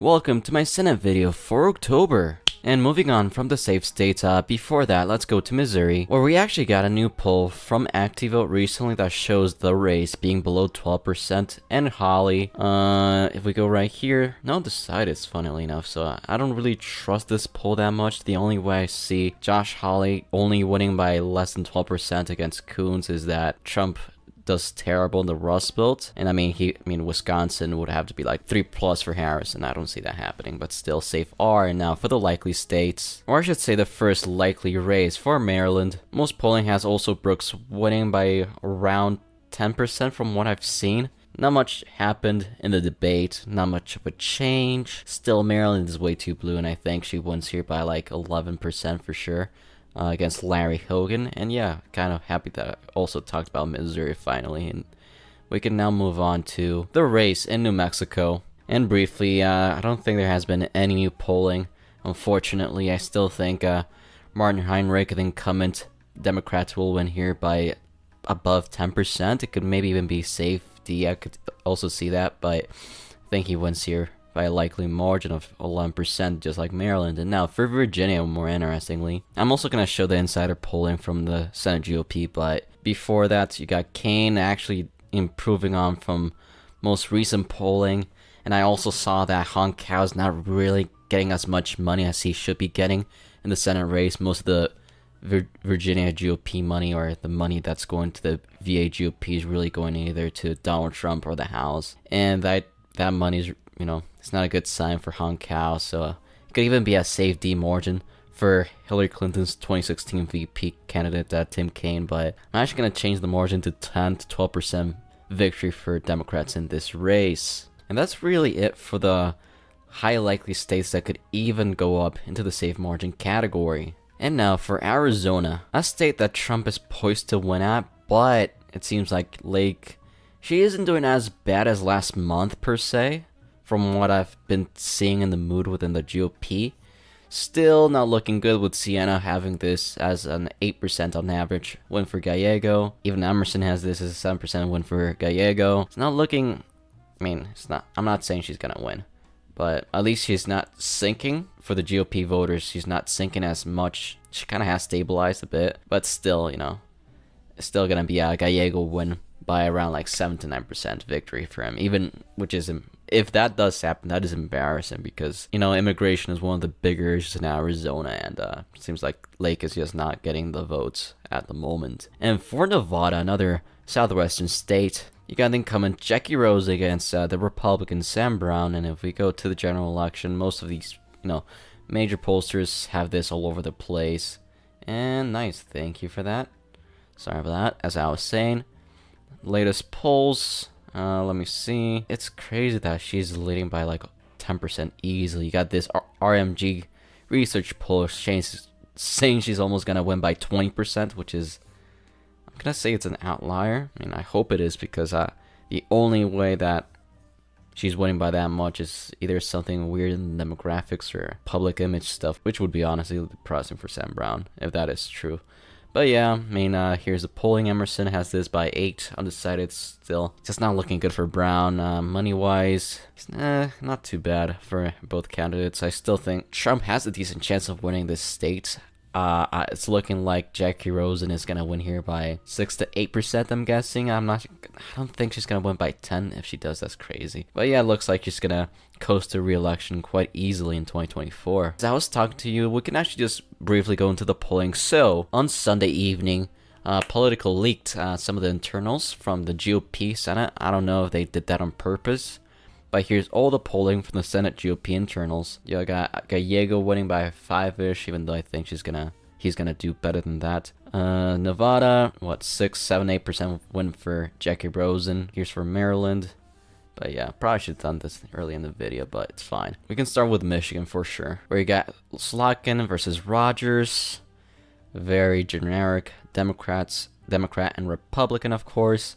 Welcome to my Senate video for October. And moving on from the safe states, before that, let's go to Missouri, where we actually got a new poll from ActiVote recently that shows the race being below 12%, and Holly, if we go right here, no undecideds, funnily enough, so I don't really trust this poll that much. The only way I see Josh Hawley only winning by less than 12% against Coons is that Trump does terrible in the Rust Belt, and I mean Wisconsin would have to be like 3+ for Harris, and I don't see that happening, but still safe R. And now for the likely states, or I should say the first likely race for Maryland. Most polling has also Brooks winning by around 10% from what I've seen. Not much happened in the debate, not much of a change. Still, Maryland is way too blue, and I think she wins here by like 11% for sure. Against Larry Hogan, and yeah, kind of happy that I also talked about Missouri finally, and we can now move on to the race in New Mexico. And briefly, I don't think there has been any new polling. Unfortunately, I still think Martin Heinrich, the incumbent Democrats, will win here by above 10%. It could maybe even be safety. I could also see that, but I think he wins here by a likely margin of 11%, just like Maryland. And now for Virginia, more interestingly, I'm also going to show the insider polling from the Senate GOP, but before that, you got Kane actually improving on from most recent polling, and I also saw that Hong Kao's not really getting as much money as he should be getting in the Senate race. Most of the Virginia GOP money, or the money that's going to the VA GOP, is really going either to Donald Trump or the House, and that money's, it's not a good sign for Hong Kao, so it could even be a safe D margin for Hillary Clinton's 2016 VP candidate, Tim Kaine, but I'm actually going to change the margin to 10 to 12% victory for Democrats in this race. And that's really it for the high likely states that could even go up into the safe margin category. And now for Arizona, a state that Trump is poised to win at, but it seems like she isn't doing as bad as last month per se, from what I've been seeing in the mood within the GOP. Still not looking good, with Siena having this as an 8% on average win for Gallego. Even Emerson has this as a 7% win for Gallego. It's not looking, I'm not saying she's gonna win, but at least she's not sinking. For the GOP voters, she's not sinking as much. She kind of has stabilized a bit, but still, it's still gonna be a Gallego win by around like 7 to 9% victory for him, if that does happen, that is embarrassing, because, immigration is one of the bigger issues in Arizona, and it seems like Lake is just not getting the votes at the moment. And for Nevada, another southwestern state, you got the incumbent Jackie Rose against the Republican Sam Brown, and if we go to the general election, most of these, major pollsters have this all over the place. And nice, thank you for that. Sorry about that. As I was saying, latest polls, let me see. It's crazy that she's leading by like 10% easily. You got this RMG research poll saying she's almost gonna win by 20%, which is, I'm gonna say it's an outlier. I hope it is, because the only way that she's winning by that much is either something weird in the demographics or public image stuff, which would be honestly depressing for Sam Brown if that is true. But yeah, here's the polling. Emerson has this by 8, undecided still. Just not looking good for Brown. Money-wise, not too bad for both candidates. I still think Trump has a decent chance of winning this state. It's looking like Jackie Rosen is gonna win here by 6 to 8%, I'm guessing. I don't think she's gonna win by 10. If she does, that's crazy. But yeah, it looks like she's gonna coast to re-election quite easily in 2024. As I was talking to you, we can actually just briefly go into the polling. So on Sunday evening, Political leaked some of the internals from the GOP Senate. I don't know if they did that on purpose, but here's all the polling from the Senate GOP internals. You got Gallego winning by 5-ish, even though I think he's gonna do better than that. Nevada, 6, 7, 8% win for Jackie Rosen. Here's for Maryland. But yeah, probably should have done this early in the video, but it's fine. We can start with Michigan for sure, where you got Slotkin versus Rogers. Very generic. Democrat and Republican, of course.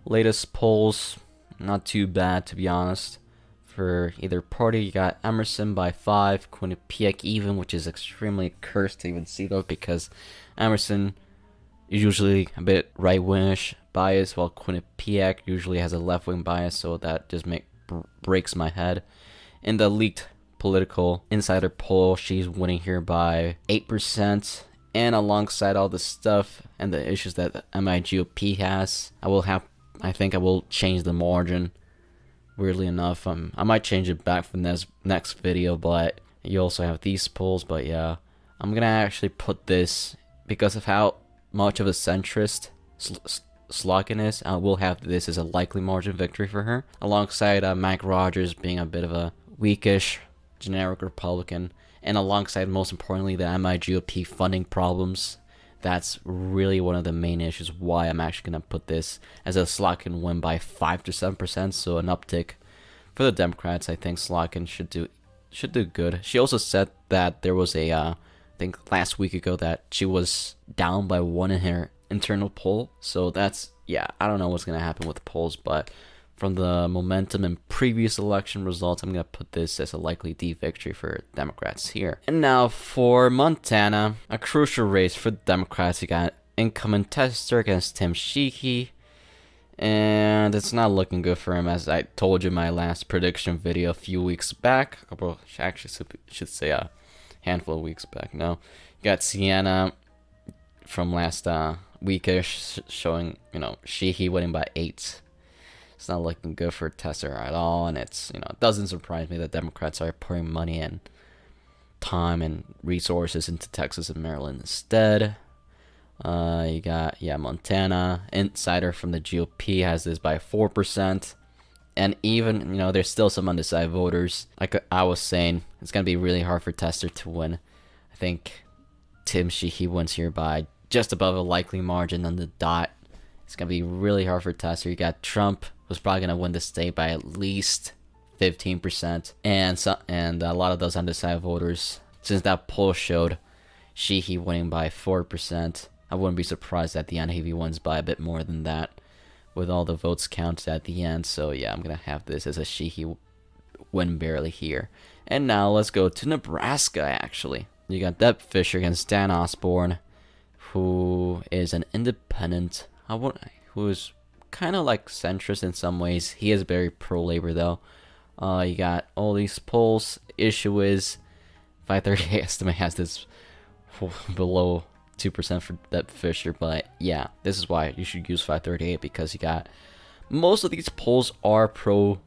Latest polls, not too bad, to be honest. For either party, you got Emerson by 5, Quinnipiac even, which is extremely cursed to even see though, because Emerson is usually a bit right-wingish bias, while Quinnipiac usually has a left-wing bias, so that just breaks my head. In the leaked political insider poll, she's winning here by 8%. And alongside all the stuff and the issues that the MIGOP has, I think I will change the margin. Weirdly enough, I might change it back for the next video, but you also have these polls. But yeah, I'm gonna actually put this, because of how much of a centrist Slogan is, I will have this as a likely margin victory for her, alongside Mike Rogers being a bit of a weakish generic Republican, and alongside, most importantly, the MIGOP funding problems. That's really one of the main issues why I'm actually going to put this as a Slogan win by 5 to 7%, so an uptick for the Democrats. I think Slogan should do good. She also said that there was I think last week ago, that she was down by 1 in her internal poll. So that's, yeah, I don't know what's going to happen with the polls, but from the momentum and previous election results, I'm going to put this as a likely D victory for Democrats here. And now for Montana, a crucial race for the Democrats. You got incumbent Tester against Tim Sheehy, and it's not looking good for him, as I told you in my last prediction video a few weeks back. Actually, should say a handful of weeks back now. You got Sienna from last weekish showing, Sheehy winning by 8. It's not looking good for Tester at all, and it doesn't surprise me that Democrats are putting money and time and resources into Texas and Maryland instead. You got, Montana. Insider from the GOP has this by 4. And even, there's still some undecided voters. Like I was saying, it's going to be really hard for Tester to win. I think Tim Sheehy wins here by just above a likely margin on the dot. It's going to be really hard for Tester. You got Trump, who's probably going to win the state by at least 15%. And a lot of those undecided voters, since that poll showed Sheehy winning by 4%, I wouldn't be surprised at the end if he wins by a bit more than that, with all the votes counted at the end. So yeah, I'm going to have this as a Sheehy win barely here. And now let's go to Nebraska, actually. You got Deb Fischer against Dan Osborne, who is an independent, who is kind of like centrist in some ways. He is very pro-labor, though. You got all these polls. Issue is 538 estimate has this below 2% for Deb Fischer, but yeah, this is why you should use 538, because you got most of these polls are pro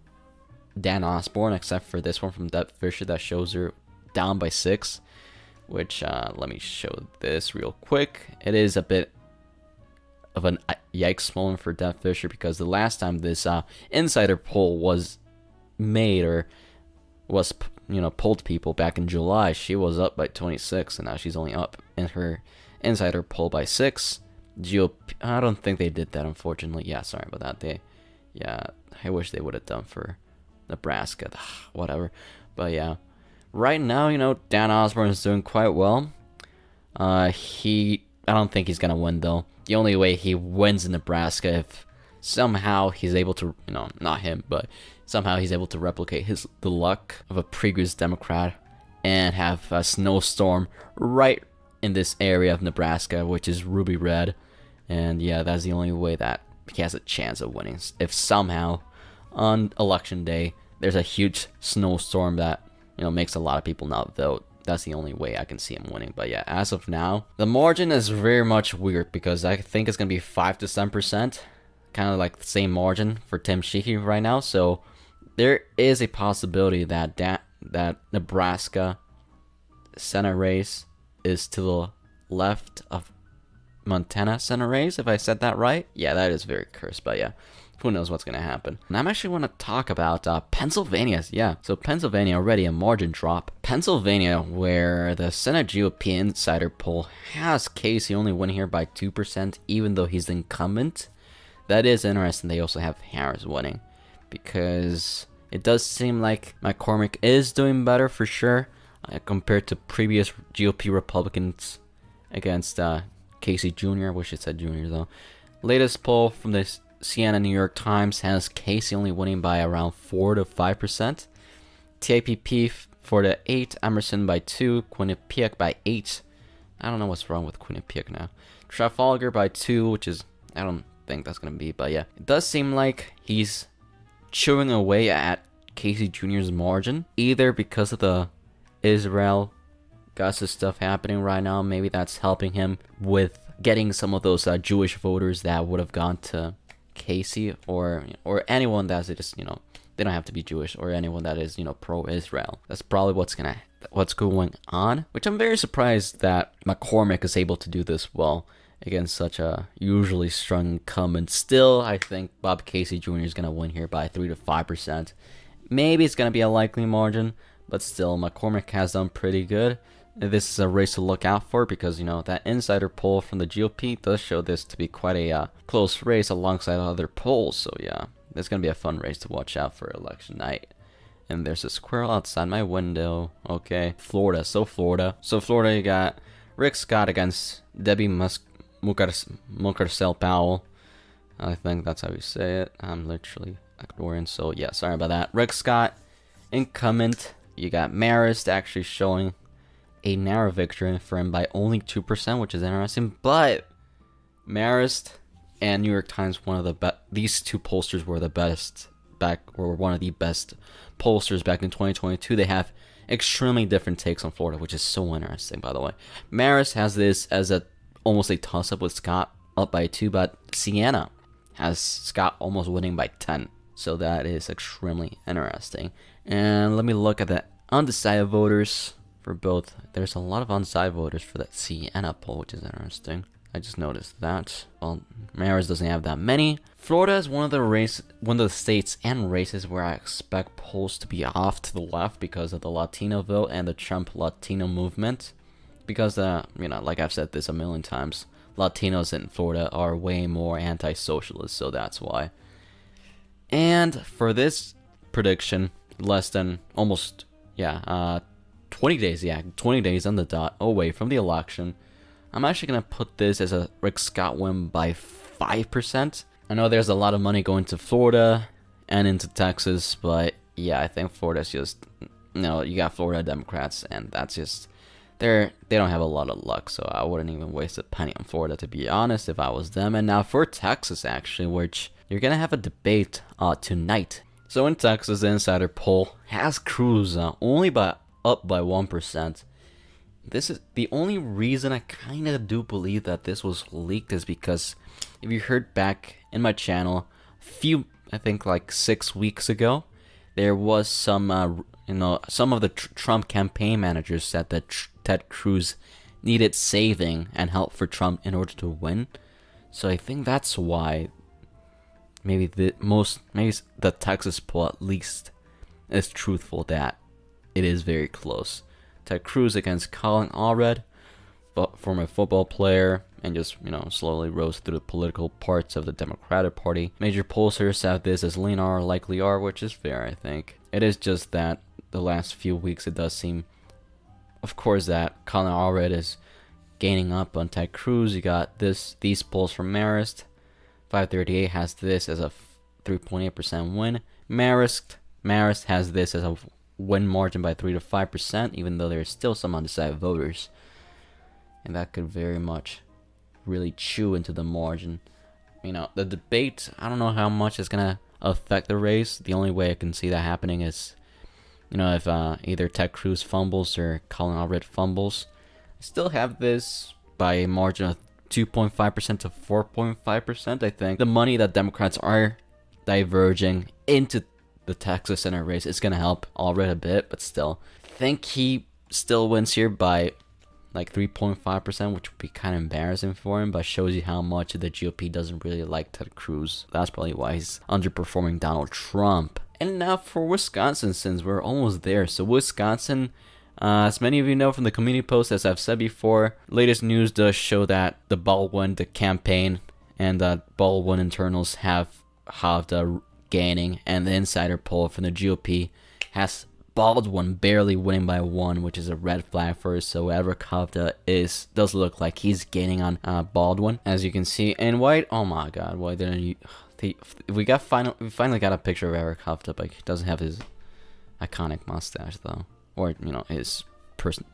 Dan Osborne, except for this one from Deb Fischer that shows her down by 6, which let me show this real quick. It is a bit of an yikes moment for Deb Fischer, because the last time this insider poll was made, or was polled people back in July, she was up by 26, and now she's only up in her insider poll by 6. GOP, I don't think they did that, unfortunately. Yeah, sorry about that. I wish they would have done for Nebraska. Whatever. But yeah, right now, Dan Osborne is doing quite well. I don't think he's gonna win, though. The only way he wins in Nebraska, if somehow he's able to, not him, but somehow he's able to replicate the luck of a previous Democrat and have a snowstorm right in this area of Nebraska, which is ruby red. And yeah, that's the only way that he has a chance of winning. If somehow on election day there's a huge snowstorm that makes a lot of people not vote, that's the only way I can see him winning. But yeah, as of now, the margin is very much weird, because I think it's gonna be 5 to 7%, kind of like the same margin for Tim Sheehy right now. So there is a possibility that that Nebraska Senate race is to the left of Montana Senate race, if I said that right. Yeah, that is very cursed, but yeah, who knows what's going to happen. And I'm actually want to talk about Pennsylvania. Yeah, so Pennsylvania already a margin drop. Pennsylvania, where the Senate GOP insider poll has Casey only winning here by 2%, even though he's the incumbent. That is interesting. They also have Harris winning, because it does seem like McCormick is doing better for sure, compared to previous GOP Republicans against Casey Jr. I wish it said Jr. though. Latest poll from the Siena New York Times has Casey only winning by around 4 to 5%. TAPP for the 8, Emerson by 2, Quinnipiac by 8. I don't know what's wrong with Quinnipiac now. Trafalgar by 2, which is, I don't think that's going to be, but yeah. It does seem like he's chewing away at Casey Jr.'s margin, either because of the Israel Gus stuff happening right now. Maybe that's helping him with getting some of those Jewish voters that would have gone to Casey, or anyone that's just, they don't have to be Jewish, or anyone that is, pro-Israel. That's probably what's going on, which I'm very surprised that McCormick is able to do this well against such a usually strong incumbent. Still, I think Bob Casey Jr. is going to win here by 3 to 5%. Maybe it's going to be a likely margin, but still, McCormick has done pretty good. This is a race to look out for because, that insider poll from the GOP does show this to be quite a close race alongside other polls. So, yeah, it's going to be a fun race to watch out for election night. And there's a squirrel outside my window. Okay, Florida, you got Rick Scott against Debbie Mucarsel Powell. I think that's how you say it. I'm literally Ecuadorian, so yeah, sorry about that. Rick Scott, incumbent. You got Marist actually showing a narrow victory for him by only 2%, which is interesting. But Marist and New York Times, these two pollsters were one of the best pollsters back in 2022. They have extremely different takes on Florida, which is so interesting, by the way. Marist has this as almost a toss-up with Scott up by 2, but Siena has Scott almost winning by 10. So that is extremely interesting. And let me look at the undecided voters for both. There's a lot of undecided voters for that Siena poll, which is interesting. I just noticed that. Well, Marist doesn't have that many. Florida is one of the states and races where I expect polls to be off to the left because of the Latino vote and the Trump Latino movement. Because, like I've said this a million times, Latinos in Florida are way more anti-socialist, so that's why. And for this prediction, less than 20 days on the dot away from the election, I'm actually going to put this as a Rick Scott win by 5%. I know there's a lot of money going to Florida and into Texas, but yeah, I think Florida's just, you got Florida Democrats, and that's just, they don't have a lot of luck, so I wouldn't even waste a penny on Florida, to be honest, if I was them. And now for Texas, actually, which you're going to have a debate tonight. So in Texas, the insider poll has Cruz only up by 1%. This is the only reason I kind of do believe that this was leaked is because if you heard back in my channel, I think like 6 weeks ago, there was some, some of the Trump campaign managers said that Ted Cruz needed saving and help for Trump in order to win. So I think that's why maybe the Texas poll at least is truthful that it is very close. Ted Cruz against Colin Allred, former football player, and just, slowly rose through the political parts of the Democratic Party. Major pollsters have this as lean R, likely R, which is fair, I think. It is just that the last few weeks it does seem, of course, that Colin Allred is gaining up on Ted Cruz. You got these polls from Marist. 538 has this as a 3.8% win. Marist has this as a win margin by 3 to 5%, even though there's still some undecided voters. And that could very much really chew into the margin. The debate, I don't know how much it's going to affect the race. The only way I can see that happening is, if either Ted Cruz fumbles or Colin Allred fumbles. I still have this by a margin of 2.5% to 4.5%, I think. The money that Democrats are diverging into the Texas Senate race is going to help Allred a bit, but still. I think he still wins here by like 3.5%, which would be kind of embarrassing for him, but shows you how much the GOP doesn't really like Ted Cruz. That's probably why he's underperforming Donald Trump. And now for Wisconsin, since we're almost there. So Wisconsin, as many of you know from the community post, as I've said before, latest news does show that the Baldwin, the campaign, and the Baldwin internals have gaining, and the insider poll from the GOP has Baldwin barely winning by 1, which is a red flag for us. So Eric Hovda does look like he's gaining on Baldwin, as you can see. And White, oh my God, why didn't you? We finally got a picture of Eric Hovda, but he doesn't have his iconic mustache though, or his person,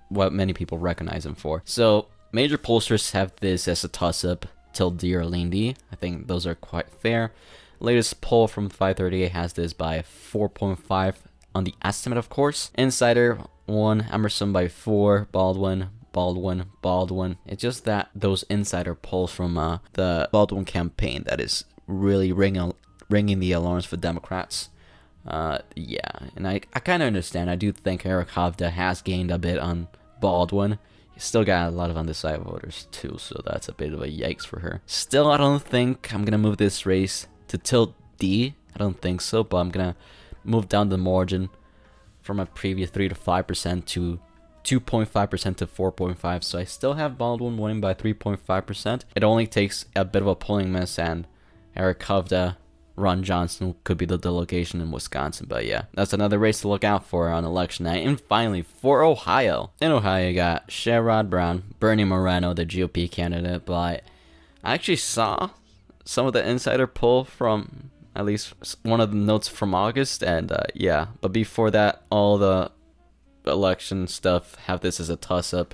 what many people recognize him for. So major pollsters have this as a toss-up, TLDR or Lindy. I think those are quite fair. Latest poll from 538 has this by 4.5 on the estimate, of course. Insider won Emerson by 4, Baldwin. It's just that those insider polls from the Baldwin campaign that is really ringing the alarms for Democrats. Yeah, and I kind of understand. I do think Eric Hovda has gained a bit on Baldwin. He's still got a lot of undecided voters too, so that's a bit of a yikes for her. Still, I don't think I'm gonna move this race to tilt D. I don't think so, but I'm gonna move down the margin from a previous 3 to 5% to 2.5% to 4.5. So I still have Baldwin winning by 3.5%. It only takes a bit of a polling miss, and Eric Hovda, Ron Johnson could be the delegation in Wisconsin. But yeah, that's another race to look out for on election night. And finally, for Ohio. In Ohio, you got Sherrod Brown, Bernie Moreno, the GOP candidate. But I actually saw some of the insider poll from at least one of the notes from August. And yeah, but before that, all the election stuff have this as a toss-up.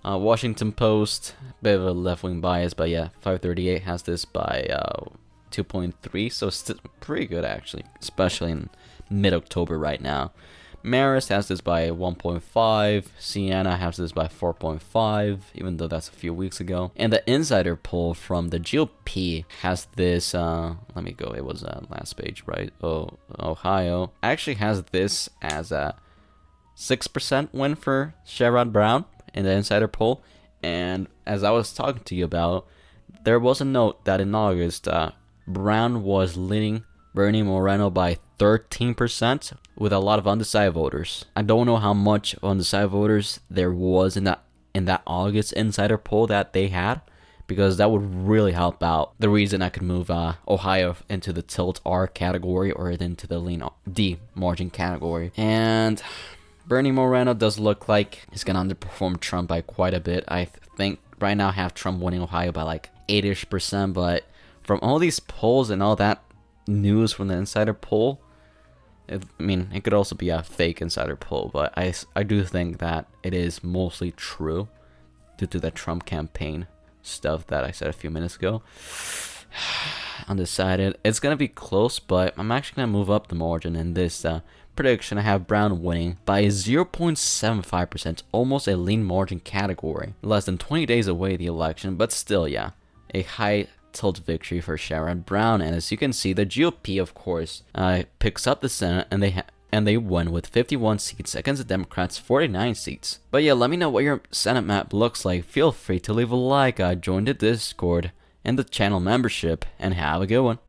Washington Post, bit of a left-wing bias, but yeah, 538 has this by 2.3, so it's pretty good actually, especially in mid-October right now. Marist has this by 1.5, Siena has this by 4.5, even though that's a few weeks ago. And the insider poll from the GOP has this, let me go, it was last page, right? Oh, Ohio actually has this as a 6% win for Sherrod Brown in the insider poll. And as I was talking to you about, there was a note that in August, Brown was leading Bernie Moreno by 13% with a lot of undecided voters. I don't know how much undecided voters there was in that August insider poll that they had, because that would really help out. The reason I could move Ohio into the tilt R category or into the lean D margin category. And Bernie Moreno does look like he's going to underperform Trump by quite a bit. I think right now I have Trump winning Ohio by like 8-ish%, but from all these polls and all that news from the insider poll, I mean, it could also be a fake insider poll, but I do think that it is mostly true due to the Trump campaign stuff that I said a few minutes ago. Undecided. It's going to be close, but I'm actually going to move up the margin in this prediction. I have Brown winning by 0.75%, almost a lean margin category. Less than 20 days away the election, but still, yeah, a high tilt victory for Sherrod Brown. And as you can see, the GOP, of course, picks up the Senate, and they won with 51 seats against the Democrats' 49 seats. But yeah, let me know what your Senate map looks like. Feel free to leave a like, join the Discord and the channel membership, and have a good one.